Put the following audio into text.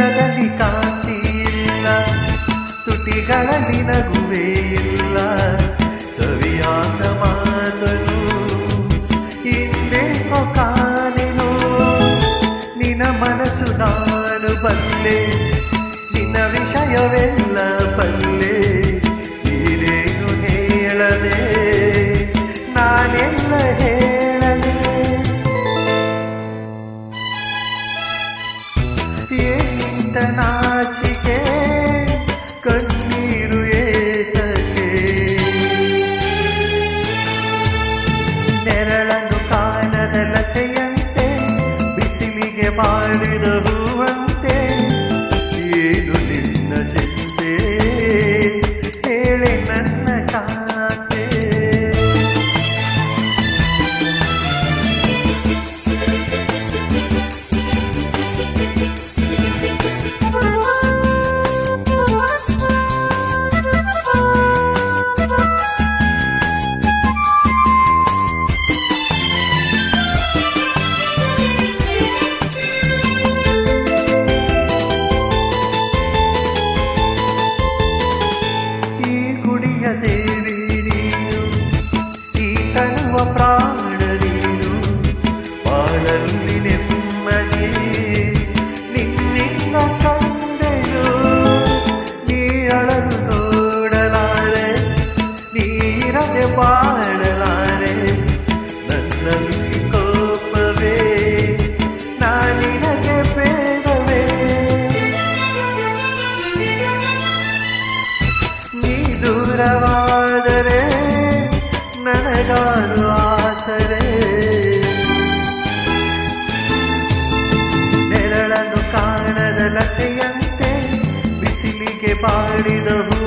ನೇತ್ರದಲ್ಲಿ ಕಾಂತಿ ಇಲ್ಲ, ತುಟಿಗಳಲ್ಲಿ ನಗುವೇ ಇಲ್ಲ, ಸವಿಯಾದ ಮಾತನು ಹಿಂದೇಕೋ ಕಾಣೆನು. ನಿನ್ನ ಮನಸ್ಸು ನಾನು ಬಲ್ಲೆ, ನಿನ್ನ ವಿಷಯವೆಲ್ಲ ಬಲ್ಲೆ, ನೀನೇನು ಹೇಳದೆ ನಾನೆಲ್ಲ ಹೇಳದೆ. ಏನಿಂತ ನಾಚಿಕೆ ಕಣ್ಣೀರು ಏತಕ್ಕೆ, ನೆರಳನ್ನು ಕಾಣದ ಲತೆಯಂತೆ ಬಿಸಿಲಿಗೆ ಮಾಡಿದ ಹೂವಂತೆ, ಏನು ನಿನ್ನ ಚಿಂತೆ ಹೇಳಿ ನನ್ನ ಕಾಂತೆ. ದೇವಿ ನೀನು, ಈ ತನುವ ಪ್ರಾಣ ನೀನು, ಬಾಳಲ್ಲಿ ನೆಮ್ಮದಿ ನಿನ್ನಿಂದ ಕಂಡೆನು. ನೀ ಅಳಲು ನೋಡಲಾರೆ, ನೀರದೆ ಬಾಳಲಾರೆ, ನನ್ನಲ್ಲಿ ಕೋಪವೇ ನಾನಿನಗೆ ಬೇಡವೇ. ನೀ ದೂರವಾದರೆ ನನಗಾರು ಆಸರೆ, ನೆರಳನ್ನು ಕಾಣದ ಲತೆಯಂತೆ ಬಿಸಿಲಿಗೆ ಬಾಡಿದ ಹೂ